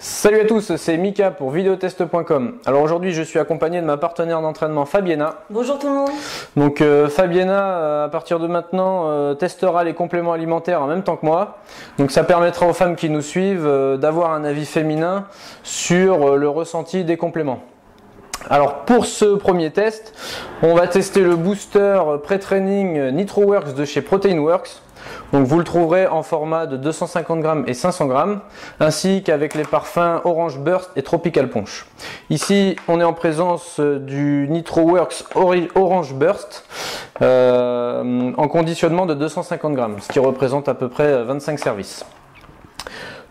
Salut à tous, c'est Mika pour videotest.com. Alors aujourd'hui je suis accompagné de ma partenaire d'entraînement Fabiena. Bonjour tout le monde. Donc Fabiena à partir de maintenant testera les compléments alimentaires en même temps que moi. Donc ça permettra aux femmes qui nous suivent d'avoir un avis féminin sur le ressenti des compléments. Alors pour ce premier test, on va tester le booster pré-training NitroWorks de chez ProteinWorks. Donc vous le trouverez en format de 250 g et 500 g, ainsi qu'avec les parfums Orange Burst et Tropical Punch. Ici, on est en présence du NitroWorks Orange Burst en conditionnement de 250 g, ce qui représente à peu près 25 services.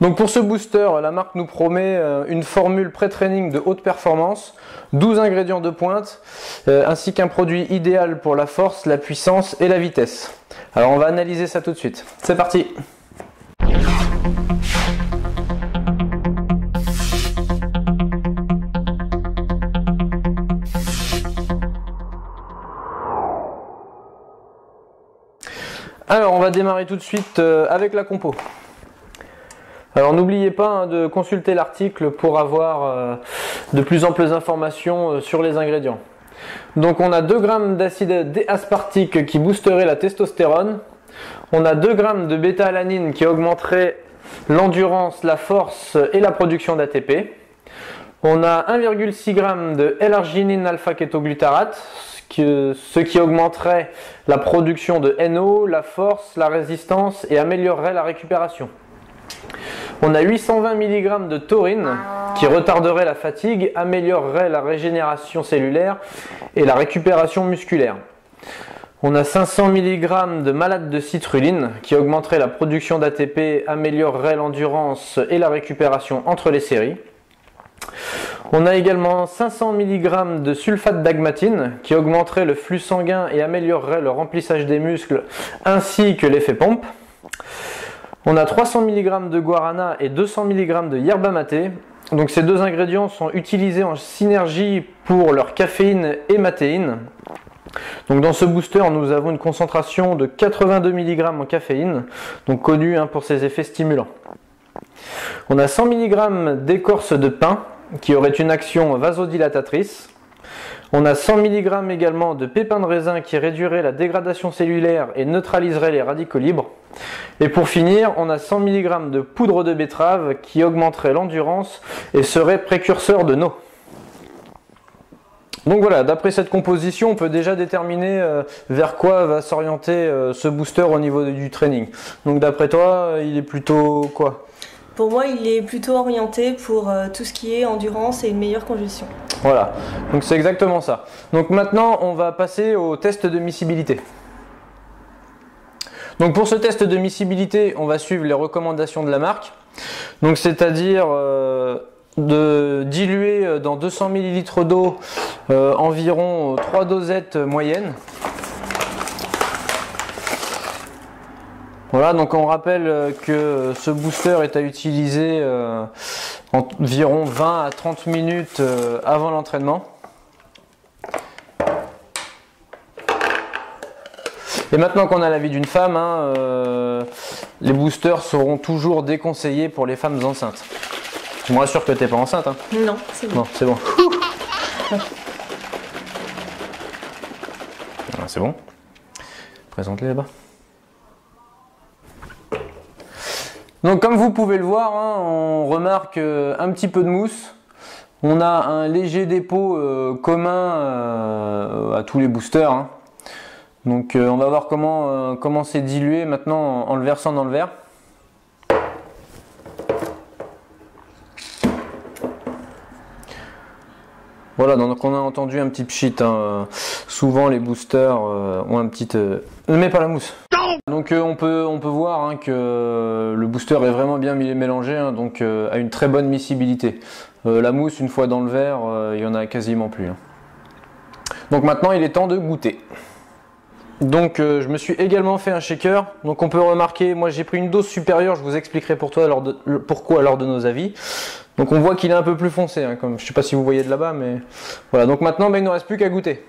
Donc pour ce booster, la marque nous promet une formule pré-training de haute performance, 12 ingrédients de pointe, ainsi qu'un produit idéal pour la force, la puissance et la vitesse. Alors on va analyser ça tout de suite. C'est parti! Alors on va démarrer tout de suite avec la compo. Alors n'oubliez pas de consulter l'article pour avoir de plus amples informations sur les ingrédients. Donc on a 2 g d'acide D-aspartique qui boosterait la testostérone. On a 2 g de bêta-alanine qui augmenterait l'endurance, la force et la production d'ATP. On a 1,6 g de L-arginine alpha-kétoglutarate, ce qui augmenterait la production de NO, la force, la résistance et améliorerait la récupération. On a 820 mg de taurine qui retarderait la fatigue, améliorerait la régénération cellulaire et la récupération musculaire. On a 500 mg de malate de citrulline qui augmenterait la production d'ATP, améliorerait l'endurance et la récupération entre les séries. On a également 500 mg de sulfate d'agmatine qui augmenterait le flux sanguin et améliorerait le remplissage des muscles ainsi que l'effet pompe. On a 300 mg de guarana et 200 mg de yerba maté. Donc ces deux ingrédients sont utilisés en synergie pour leur caféine et matéine. Donc dans ce booster, nous avons une concentration de 82 mg en caféine, donc connu pour ses effets stimulants. On a 100 mg d'écorce de pin qui aurait une action vasodilatatrice. On a 100 mg également de pépins de raisin qui réduirait la dégradation cellulaire et neutraliserait les radicaux libres. Et pour finir, on a 100 mg de poudre de betterave qui augmenterait l'endurance et serait précurseur de NO. Donc voilà, d'après cette composition, on peut déjà déterminer vers quoi va s'orienter ce booster au niveau du training. Donc d'après toi, il est plutôt quoi ? Pour moi, il est plutôt orienté pour tout ce qui est endurance et une meilleure congestion. Voilà, donc c'est exactement ça. Donc maintenant, on va passer au test de miscibilité. Donc pour ce test de miscibilité, on va suivre les recommandations de la marque. Donc c'est-à-dire de diluer dans 200 ml d'eau environ 3 dosettes moyennes. Voilà, donc on rappelle que ce booster est à utiliser environ 20 à 30 minutes avant l'entraînement. Et maintenant qu'on a l'avis d'une femme, les boosters seront toujours déconseillés pour les femmes enceintes. Je me rassure que tu n'es pas enceinte. Non, c'est bon. Non, c'est bon. C'est bon. Présente-les là-bas. Donc comme vous pouvez le voir, on remarque un petit peu de mousse. On a un léger dépôt commun à tous les boosters. Donc on va voir comment c'est dilué maintenant en le versant dans le verre. Voilà, donc on a entendu un petit pchit. Souvent les boosters ont un petit... Ne mets pas la mousse. Donc on peut voir que le booster est vraiment bien mélangé, donc a une très bonne miscibilité. La mousse, une fois dans le verre, il n'y en a quasiment plus. Donc maintenant il est temps de goûter. Donc je me suis également fait un shaker. Donc on peut remarquer, moi j'ai pris une dose supérieure, je vous expliquerai pourquoi lors de nos avis. Donc on voit qu'il est un peu plus foncé, comme je ne sais pas si vous voyez de là-bas, mais voilà. Donc maintenant il ne reste plus qu'à goûter.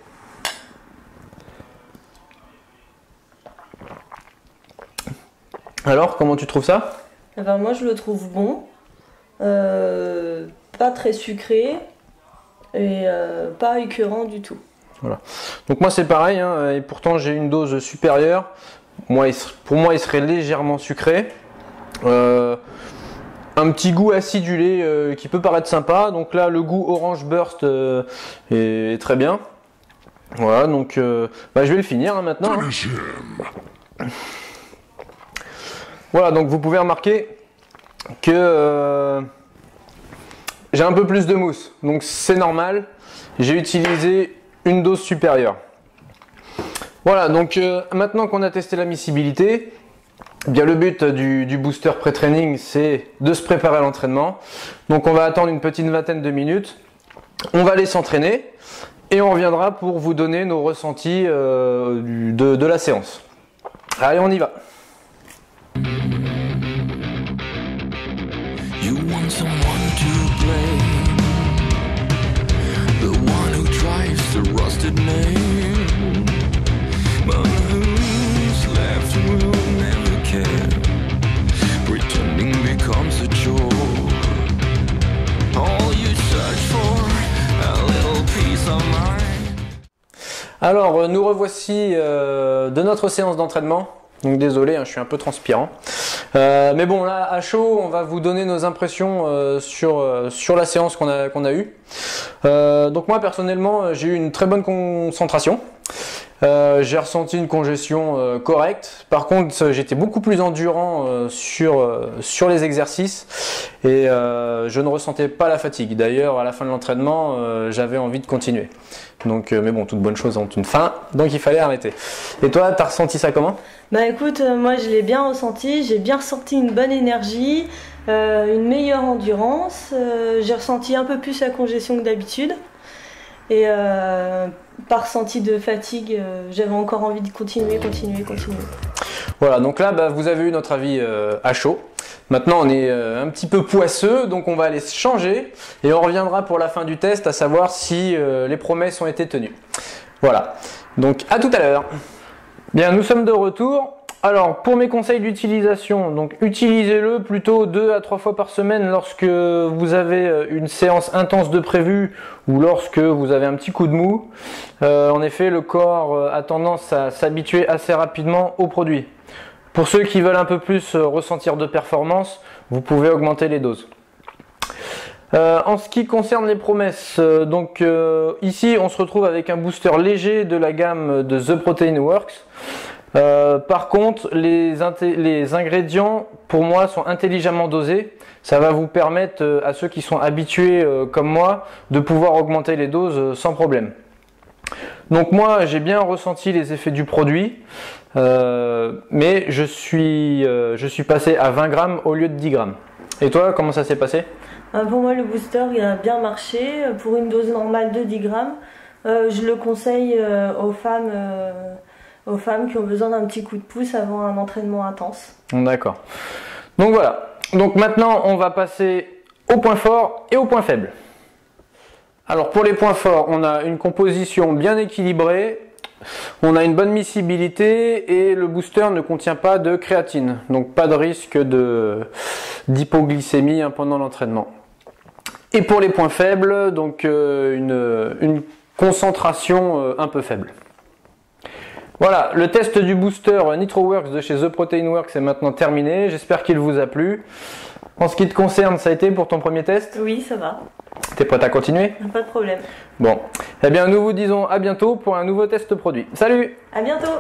Alors comment tu trouves ça? Eh ben, moi je le trouve bon. pas très sucré et pas écœurant du tout. Voilà. Donc moi c'est pareil, hein, et pourtant j'ai une dose supérieure. Pour moi il serait légèrement sucré. Un petit goût acidulé qui peut paraître sympa. Donc là le goût orange burst est très bien. Voilà, donc je vais le finir hein, maintenant. Hein. Voilà, donc vous pouvez remarquer que j'ai un peu plus de mousse. Donc c'est normal, j'ai utilisé une dose supérieure. Voilà, donc maintenant qu'on a testé la miscibilité, eh bien le but du booster pré-training, c'est de se préparer à l'entraînement. Donc on va attendre une petite vingtaine de minutes, on va aller s'entraîner et on reviendra pour vous donner nos ressentis de la séance. Allez, on y va. You want someone to blame, the one who drives the rusted name, but who's left will never care, pretending becomes a chore, all you search for, a little piece of mind. Alors nous revoici de notre séance d'entraînement. Donc désolé, hein, je suis un peu transpirant. Mais bon, là, à chaud, on va vous donner nos impressions sur la séance qu'on a eue. Donc moi, personnellement, j'ai eu une très bonne concentration. J'ai ressenti une congestion correcte. Par contre, j'étais beaucoup plus endurant sur les exercices et je ne ressentais pas la fatigue. D'ailleurs, à la fin de l'entraînement, j'avais envie de continuer. Donc, mais bon, toute bonne chose ont une fin, donc il fallait arrêter. Et toi, t'as ressenti ça comment? Bah écoute, moi je l'ai bien ressenti, j'ai bien ressenti une bonne énergie, une meilleure endurance, j'ai ressenti un peu plus la congestion que d'habitude et pas ressenti de fatigue, j'avais encore envie de continuer. Voilà, donc là vous avez eu notre avis à chaud. Maintenant on est un petit peu poisseux, donc on va aller se changer et on reviendra pour la fin du test à savoir si les promesses ont été tenues. Voilà, donc à tout à l'heure. Bien, nous sommes de retour. Alors, pour mes conseils d'utilisation, donc utilisez-le plutôt 2 à 3 fois par semaine lorsque vous avez une séance intense de prévu ou lorsque vous avez un petit coup de mou. En effet, le corps a tendance à s'habituer assez rapidement aux produits. Pour ceux qui veulent un peu plus ressentir de performance, vous pouvez augmenter les doses. En ce qui concerne les promesses, donc ici on se retrouve avec un booster léger de la gamme de The Protein Works. Par contre, les ingrédients pour moi sont intelligemment dosés. Ça va vous permettre à ceux qui sont habitués comme moi de pouvoir augmenter les doses sans problème. Donc moi j'ai bien ressenti les effets du produit, mais je suis passé à 20 grammes au lieu de 10 grammes. Et toi, comment ça s'est passé? Pour moi, le booster il a bien marché. Pour une dose normale de 10 grammes, je le conseille aux femmes qui ont besoin d'un petit coup de pouce avant un entraînement intense. D'accord. Donc voilà. Donc maintenant, on va passer aux points forts et aux points faibles. Alors pour les points forts, on a une composition bien équilibrée. On a une bonne miscibilité et le booster ne contient pas de créatine. Donc pas de risque d'hypoglycémie pendant l'entraînement. Et pour les points faibles, donc une concentration un peu faible. Voilà, le test du booster NitroWorks de chez The Protein Works est maintenant terminé. J'espère qu'il vous a plu. En ce qui te concerne, ça a été pour ton premier test? Oui, ça va. T'es prête à continuer? Pas de problème. Bon, eh bien nous vous disons à bientôt pour un nouveau test produit. Salut! À bientôt!